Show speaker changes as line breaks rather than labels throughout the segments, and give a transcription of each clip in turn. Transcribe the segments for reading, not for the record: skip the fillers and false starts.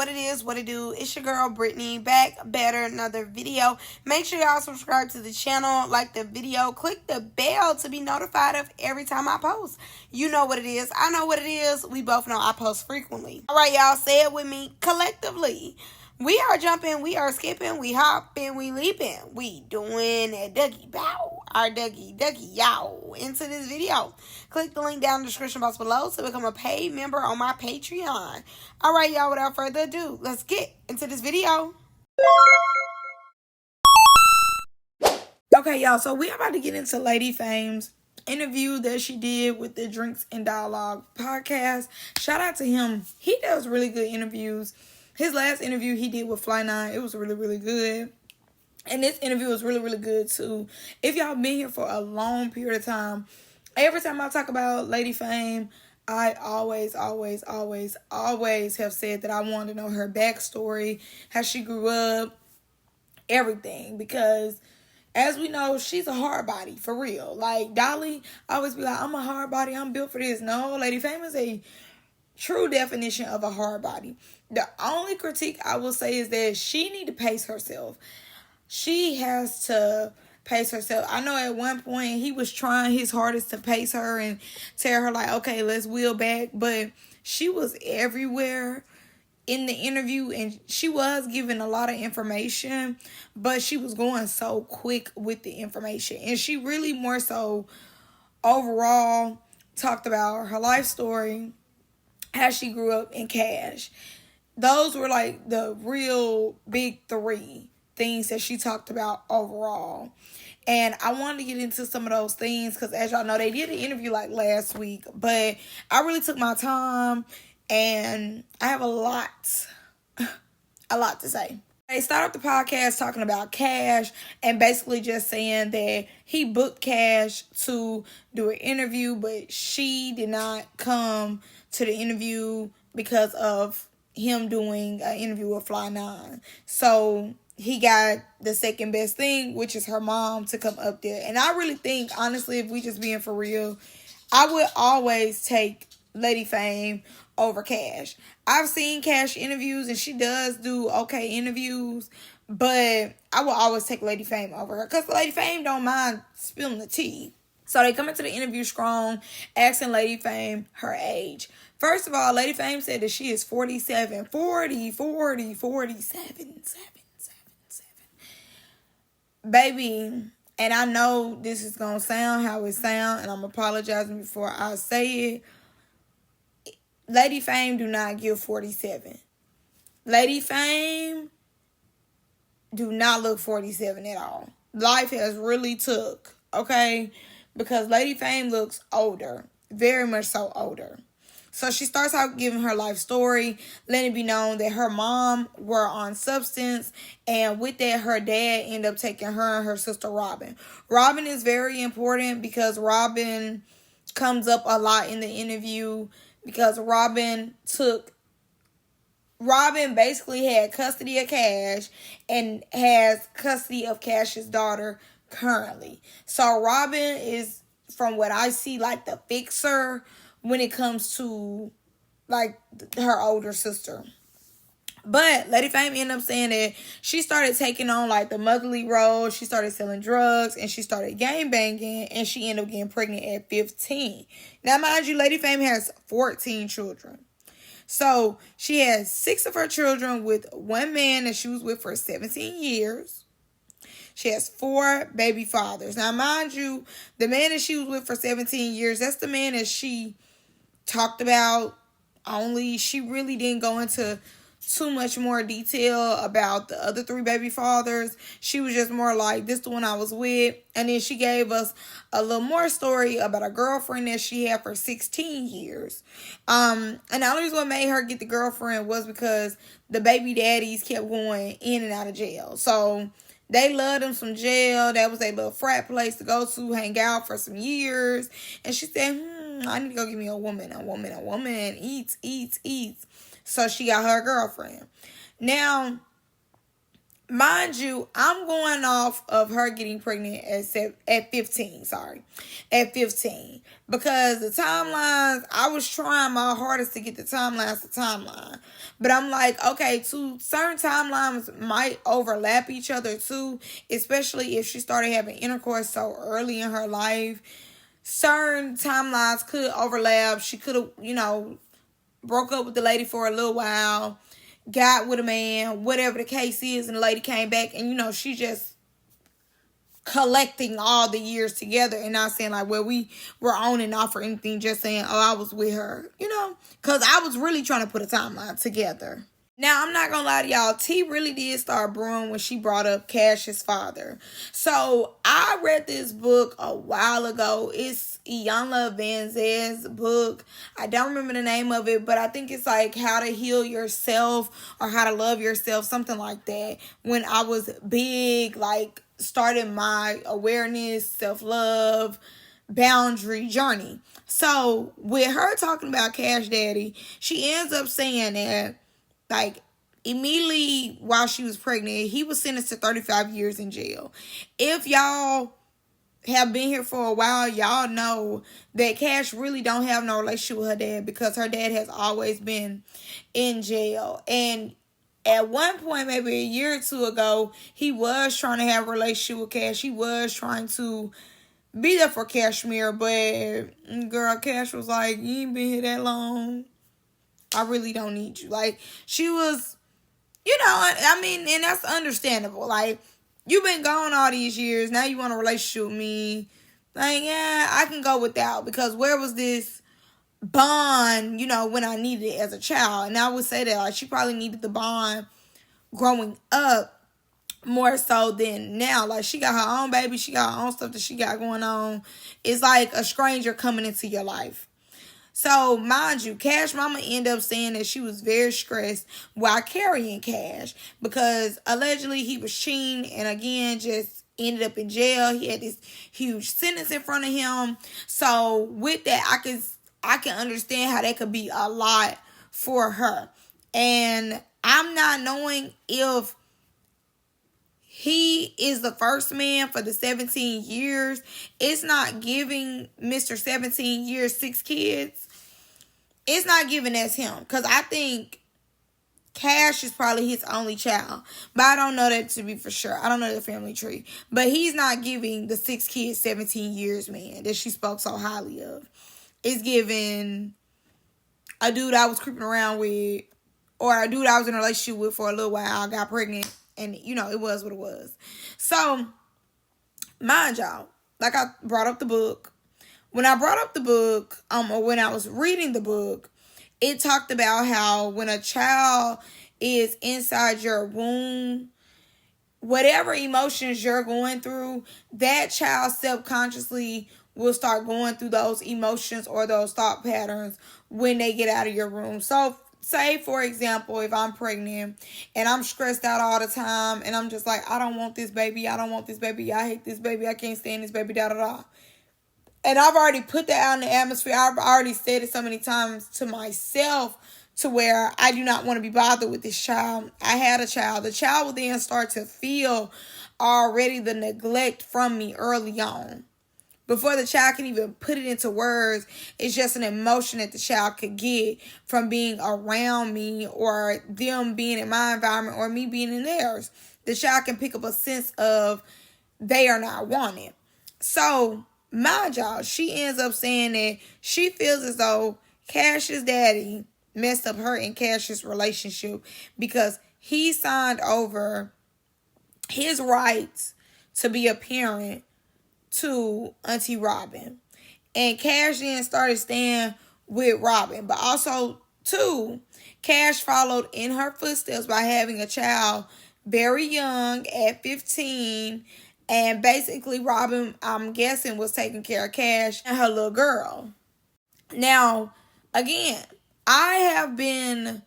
what it is, what it do. It's your girl Brittany, back better, another video. Make sure y'all subscribe to the channel, like the video, click the bell to be notified of every time I post. You know what it is, I know what it is. We both know I post frequently. All right, y'all, say it with me collectively. We are jumping, we are skipping, we hopping, we leaping. We doing a Dougie bow, our Dougie yow into this video. Click the link down in the description box below to become a paid member on my Patreon. All right, y'all, without further ado, let's get into this video. Okay, y'all, so we are about to get into Lady Fame's interview that she did with the Drinks and Dialogue podcast. Shout out to him. He does really good interviews. His last interview he did with Fly 9, it was really, really good. And this interview was really, really good too. If y'all been here for a long period of time, every time I talk about Lady Fame, I always have said that I want to know her backstory, how she grew up, everything. Because as we know, she's a hard body, for real. Like Dolly, I always be like, I'm a hard body, I'm built for this. No, Lady Fame is a true definition of a hard body. The only critique I will say is that she need to pace herself. She has to pace herself. I know at one point he was trying his hardest to pace her and tell her like, okay, let's wheel back. But she was everywhere in the interview and she was giving a lot of information, but she was going so quick with the information. And she really more so overall talked about her life story, how she grew up in Kash. Those were like the real big three things that she talked about overall. And I wanted to get into some of those things because as y'all know, they did an interview like last week. But I really took my time and I have a lot to say. They started the podcast talking about Kash and basically just saying that he booked Kash to do an interview, but she did not come to the interview because of him doing an interview with Fly 9. So he got the second best thing, which is her mom, to come up there. And I really think, honestly, if we just being for real, I would always take Lady Fame over Kash. I've seen Kash interviews and she does do okay interviews, but I will always take Lady Fame over her because Lady Fame don't mind spilling the tea. So they come into the interview strong, asking Lady Fame her age. First of all, Lady Fame said that she is 47. 47. Baby, and I know this is going to sound how it sounds, and I'm apologizing before I say it. Lady Fame do not give 47. Lady Fame do not look 47 at all. Life has really took, okay? Because Lady Fame looks older. Very much so older. So she starts out giving her life story, letting it be known that her mom were on substance. And with that, her dad ended up taking her and her sister Robin. Robin is very important because Robin comes up a lot in the interview. Because Robin basically had custody of Kash and has custody of Kash's daughter currently. So Robin is, from what I see, like the fixer when it comes to like her older sister. But Lady Fame ended up saying that she started taking on like the motherly role. She started selling drugs and she started gang banging and she ended up getting pregnant at 15. Now, mind you, Lady Fame has 14 children. So she has 6 of her children with one man that she was with for 17 years. She has 4 baby fathers. Now, mind you, the man that she was with for 17 years, that's the man that she talked about. Only she really didn't go into too much more detail about the other 3 baby fathers. She was just more like, this the one I was with. And then she gave us a little more story about a girlfriend that she had for 16 years. And the only reason what made her get the girlfriend was because the baby daddies kept going in and out of jail. So they loved them some jail. That was a little frat place to go to, hang out for some years. And she said, I need to go get me a woman. Eats. So she got her girlfriend. Now, mind you, I'm going off of her getting pregnant at 15, at 15. Because the timelines, I was trying my hardest to get the timelines to timeline. But I'm like, okay, certain timelines might overlap each other too, especially if she started having intercourse so early in her life. Certain timelines could overlap. She could have, broke up with the lady for a little while, got with a man, whatever the case is, and the lady came back, and she just collecting all the years together and not saying like, well, we were on and off or anything, just saying, oh, I was with her, because I was really trying to put a timeline together. Now, I'm not going to lie to y'all. T really did start brewing when she brought up Cash's father. So, I read this book a while ago. It's Iyanla Vanzant's book. I don't remember the name of it, but I think it's like How to Heal Yourself or How to Love Yourself, something like that. When I was big, like, started my awareness, self-love, boundary journey. So, with her talking about Cash Daddy, she ends up saying that, like, immediately while she was pregnant, he was sentenced to 35 years in jail. If y'all have been here for a while, y'all know that Cash really don't have no relationship with her dad because her dad has always been in jail. And at one point, maybe a year or two ago, he was trying to have a relationship with Cash. He was trying to be there for Cashmere, but girl, Cash was like, you ain't been here that long. I really don't need you. Like, she was, I mean, and that's understandable. Like, you've been gone all these years. Now you want a relationship with me. Like, yeah, I can go without. Because where was this bond, when I needed it as a child? And I would say that, like, she probably needed the bond growing up more so than now. Like, she got her own baby. She got her own stuff that she got going on. It's like a stranger coming into your life. So, mind you, Cash mama ended up saying that she was very stressed while carrying Cash because allegedly he was cheating and again just ended up in jail. He had this huge sentence in front of him. So, with that, I can understand how that could be a lot for her. And I'm not knowing if he is the first man for the 17 years. It's not giving Mr. 17 years 6 kids. It's not giving as him. Because I think Cash is probably his only child. But I don't know that to be for sure. I don't know the family tree. But he's not giving the 6 kids 17 years man that she spoke so highly of. It's giving a dude I was creeping around with, or a dude I was in a relationship with for a little while, got pregnant, and it was what it was. So, mind y'all, like I brought up the book. When I brought up the book, or when I was reading the book, it talked about how when a child is inside your womb, whatever emotions you're going through, that child subconsciously will start going through those emotions or those thought patterns when they get out of your room. So, say, for example, if I'm pregnant and I'm stressed out all the time and I'm just like, I don't want this baby. I don't want this baby. I hate this baby. I can't stand this baby, da-da-da. And I've already put that out in the atmosphere. I've already said it so many times to myself to where I do not want to be bothered with this child. I had a child. The child will then start to feel already the neglect from me early on. Before the child can even put it into words, it's just an emotion that the child could get from being around me or them being in my environment or me being in theirs. The child can pick up a sense of they are not wanted. So, mind y'all, she ends up saying that she feels as though Cash's daddy messed up her and Cash's relationship because he signed over his rights to be a parent to Auntie Robin. And Cash then started staying with Robin. But also, too, Cash followed in her footsteps by having a child very young at 15. And basically, Robin, I'm guessing, was taking care of Cash and her little girl. Now, again, I have been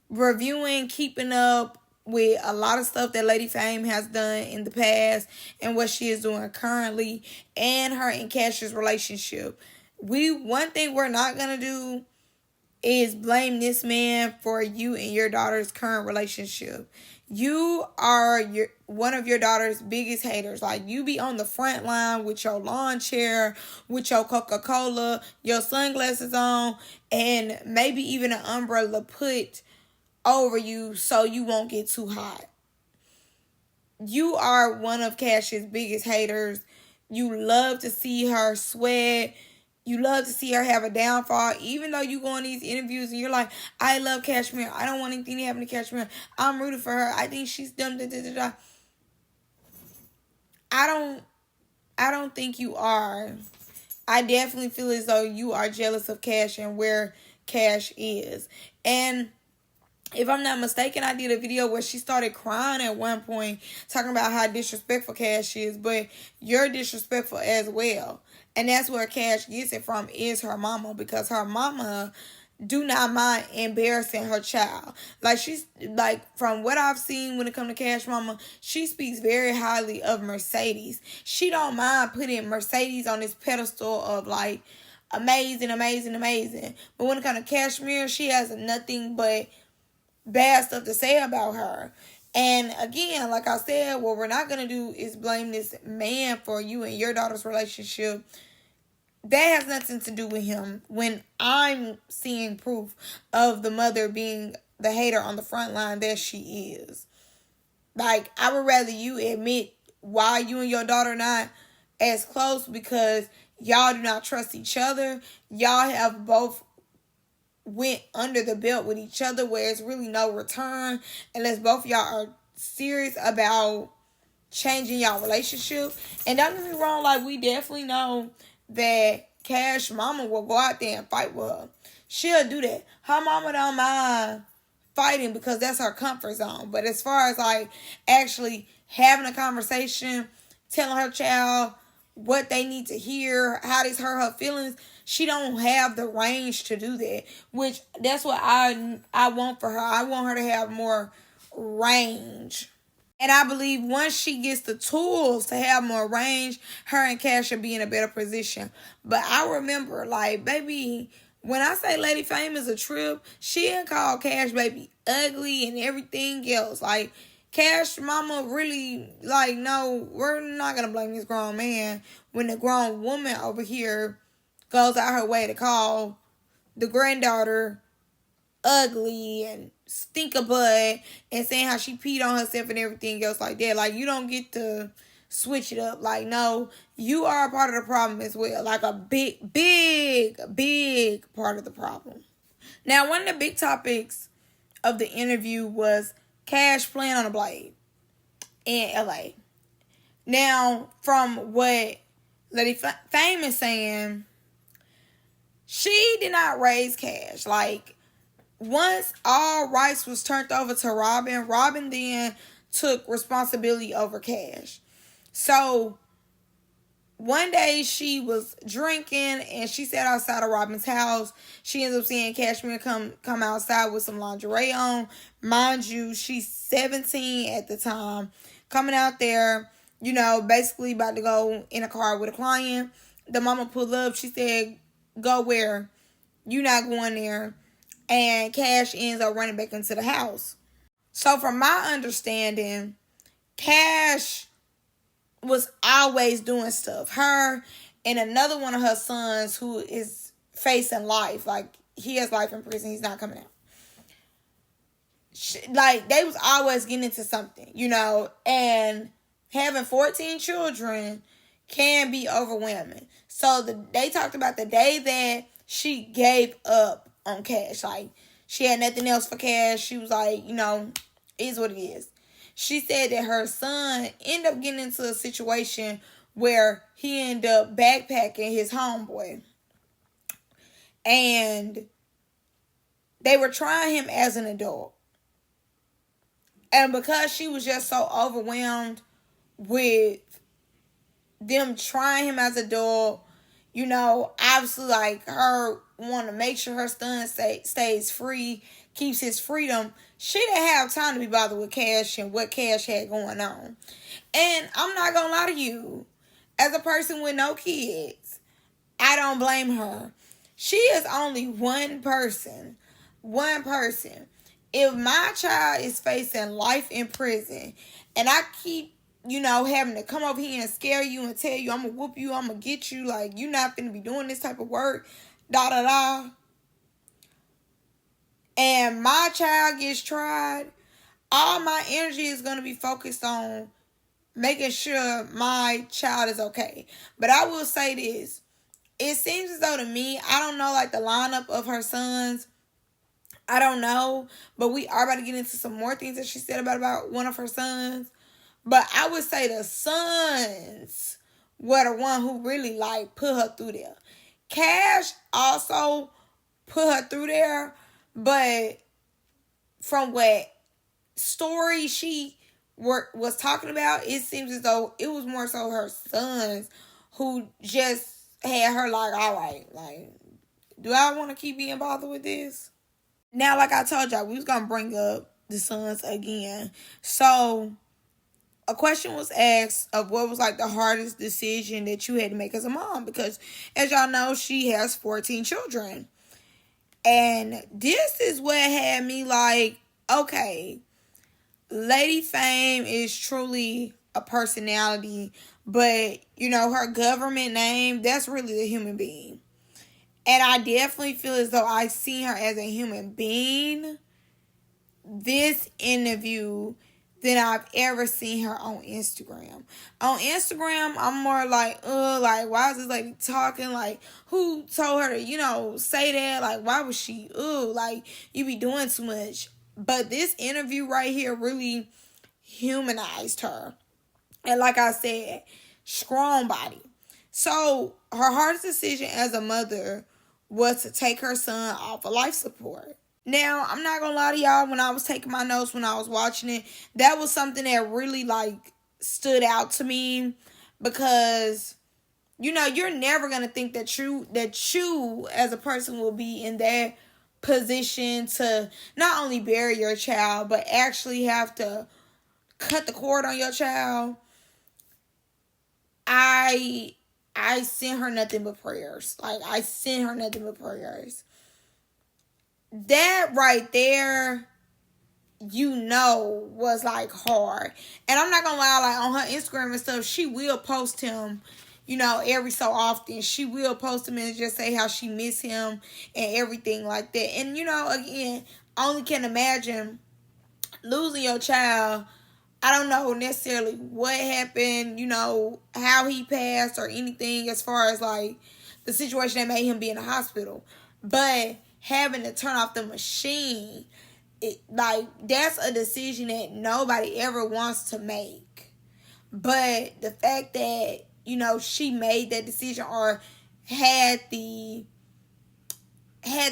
reviewing, keeping up with a lot of stuff that Lady Fame has done in the past and what she is doing currently and her and Cash's relationship. One thing we're not going to do is blame this man for you and your daughter's current relationship. You are one of your daughter's biggest haters. Like, you be on the front line with your lawn chair, with your Coca-Cola, your sunglasses on, and maybe even an umbrella put over you so you won't get too hot. You are one of Cash's biggest haters. You love to see her sweat. You love to see her have a downfall. Even though you go on these interviews and you're like, I love Cashmere. I don't want anything to happen to Cashmere. I'm rooting for her. I think she's dumb. Da, da, da, da. I don't think you are. I definitely feel as though you are jealous of Cash and where Cash is. And if I'm not mistaken, I did a video where she started crying at one point, talking about how disrespectful Cash is, but you're disrespectful as well. And that's where Cash gets it from, is her mama, because her mama do not mind embarrassing her child. Like, she's, like, from what I've seen when it comes to Cash mama, she speaks very highly of Mercedes. She don't mind putting Mercedes on this pedestal of, like, amazing, amazing, amazing. But when it comes to Cashmere, she has nothing but bad stuff to say about her. And again, like I said, what we're not going to do is blame this man for you and your daughter's relationship. That has nothing to do with him, when I'm seeing proof of the mother being the hater on the front line that she is. Like, I would rather you admit why you and your daughter not as close, because y'all do not trust each other. Y'all have both went under the belt with each other where it's really no return, unless both of y'all are serious about changing y'all relationship. And don't get me wrong, like, we definitely know that Cash mama will go out there and fight with her. She'll do that. Her mama don't mind fighting because that's her comfort zone. But as far as, like, actually having a conversation, telling her child what they need to hear, how this hurt her feelings, she don't have the range to do that, which that's what I want for her. I want her to have more range. And I believe once she gets the tools to have more range, her and Cash will be in a better position. But I remember, like, baby, when I say Lady Fame is a trip, she didn't call Cash baby ugly and everything else. Like, Cash mama really, like, no, we're not going to blame this grown man when the grown woman over here goes out her way to call the granddaughter ugly and stink a butt and saying how she peed on herself and everything else like that. Like, you don't get to switch it up. Like, no, you are a part of the problem as well. Like, a big, big, big part of the problem. Now, one of the big topics of the interview was Cash playing on a blade in LA. Now, from what Lady Fame is saying, she did not raise Cash. Like, once all rights was turned over to Robin then took responsibility over Cash. So, one day she was drinking and she sat outside of Robin's house. She ends up seeing Cashmere come outside with some lingerie on. Mind you, she's 17 at the time. Coming out there, you know, basically about to go in a car with a client. The mama pulled up. She said, go where? You not going there. And Cash ends up running back into the house. So from my understanding, Cash was always doing stuff. Her and another one of her sons who is facing life. Like, he has life in prison. He's not coming out. Like, they was always getting into something, you know. And having 14 children can be overwhelming. So they talked about the day that she gave up on Cash. Like, she had nothing else for Cash. She was like, you know, it is what it is. She said that her son ended up getting into a situation where he ended up backpacking his homeboy. And they were trying him as an adult. And because she was just so overwhelmed with them trying him as an adult, you know, obviously, like, her want to make sure her son stays free, keeps his freedom. She didn't have time to be bothered with Cash and what Cash had going on. And I'm not going to lie to you. As a person with no kids, I don't blame her. She is only one person. One person. If my child is facing life in prison and I keep, having to come over here and scare you and tell you I'm going to whoop you, I'm going to get you, like, you're not going to be doing this type of work, da da da, and my child gets tried, all my energy is going to be focused on making sure my child is okay. But I will say this. It seems as though to me, I don't know like the lineup of her sons. I don't know. But we are about to get into some more things that she said about one of her sons. But I would say the sons were the one who really like put her through there. Kash also put her through there. But from what story she was talking about, it seems as though it was more so her sons who just had her like, all right, like, do I want to keep being bothered with this? Now, like I told y'all, we was going to bring up the sons again. So, a question was asked of what was like the hardest decision that you had to make as a mom. Because, as y'all know, she has 14 children. And this is what had me like, okay, Lady Fame is truly a personality, but, her government name, that's really a human being. And I definitely feel as though I see her as a human being this interview than I've ever seen her on Instagram. On Instagram, I'm more like, why is this lady talking? Like, who told her to, say that? Like, why was she, like, you be doing too much. But this interview right here really humanized her. And like I said, strong body. So her hardest decision as a mother was to take her son off of life support. Now, I'm not gonna lie to y'all, when I was taking my notes, when I was watching it, that was something that really like stood out to me, because you're never gonna think that you as a person will be in that position to not only bury your child, but actually have to cut the cord on your child. I send her nothing but prayers. Like, I send her nothing but prayers. That right there, was like hard. And I'm not gonna lie, like on her Instagram and stuff, she will post him, every so often. She will post him and just say how she miss him and everything like that. And, again, I only can imagine losing your child. I don't know necessarily what happened, how he passed or anything as far as like the situation that made him be in the hospital. But having to turn off the machine, that's a decision that nobody ever wants to make. But the fact that, she made that decision or had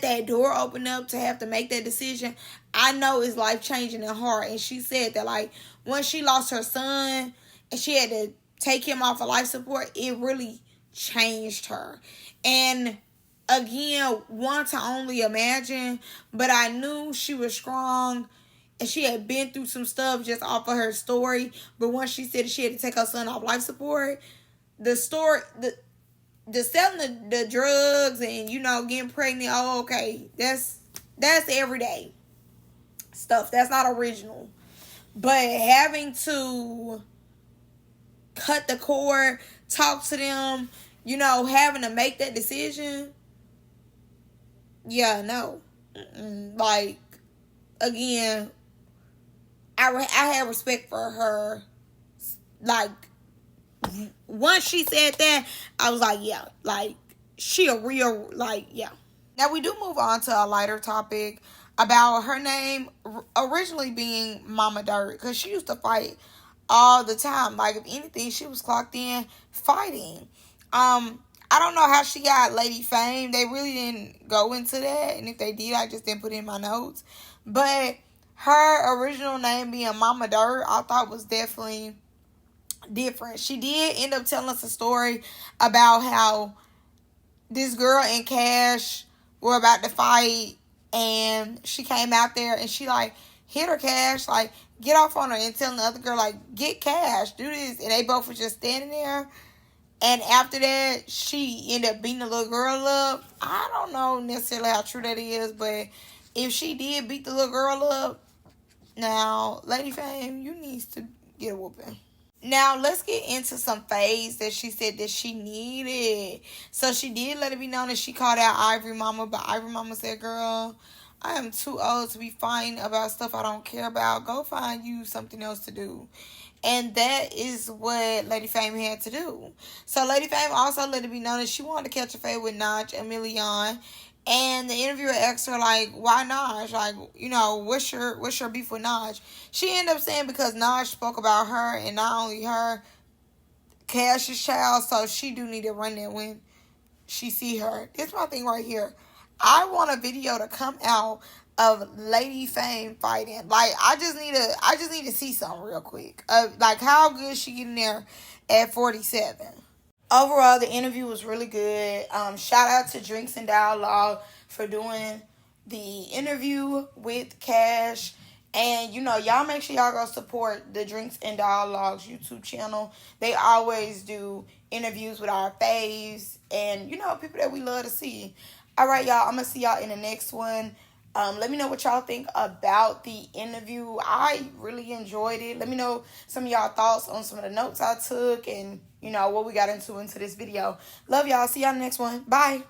that door open up to have to make that decision, I know it's life-changing and hard. And she said that, like, once she lost her son and she had to take him off of life support, it really changed her. And again, one to only imagine, but I knew she was strong and she had been through some stuff just off of her story. But once she said she had to take her son off life support, the selling the drugs and, getting pregnant, okay, that's everyday stuff. That's not original. But having to cut the cord, talk to them, having to make that decision, yeah, no. Like, again, I have respect for her. Like, once she said that, I was like, yeah, like, she a real, like, yeah. Now, we do move on to a lighter topic about her name originally being Mama Dirt, because she used to fight all the time. Like, if anything, she was clocked in fighting. I don't know how she got Lady Fame. They really didn't go into that, and if they did, I just didn't put it in my notes. But her original name being Mama Dirt, I thought was definitely different. She did end up telling us a story about how this girl and Kash were about to fight, and she came out there and she like hit her Kash, like get off on her, and telling the other girl like get Kash, do this, and they both were just standing there. And after that, she ended up beating the little girl up. I don't know necessarily how true that is, but if she did beat the little girl up, now, Lady Fame, you need to get a whooping. Now, let's get into some phase that she said that she needed. So, she did let it be known that she called out Ivory Mama, but Ivory Mama said, girl, I am too old to be fighting about stuff I don't care about. Go find you something else to do. And that is what Lady Fame had to do. So Lady Fame also let it be known that she wanted to catch a fade with Naj and Million. And the interviewer asked her, like, why Naj? Like, what's your beef with Naj? She ended up saying because Naj spoke about her and not only her, Cash's child. So she do need to run that when she see her. This is my thing right here. I want a video to come out of Lady Fame fighting. Like, I just need to see something real quick. Like how good she getting there at 47. Overall, the interview was really good. Shout out to Drinks and Dialogue for doing the interview with Kash. And, y'all make sure y'all go support the Drinks and Dialogues YouTube channel. They always do interviews with our faves and, people that we love to see. All right, y'all. I'm going to see y'all in the next one. Let me know what y'all think about the interview. I really enjoyed it. Let me know some of y'all thoughts on some of the notes I took and, what we got into this video. Love y'all. See y'all in the next one. Bye.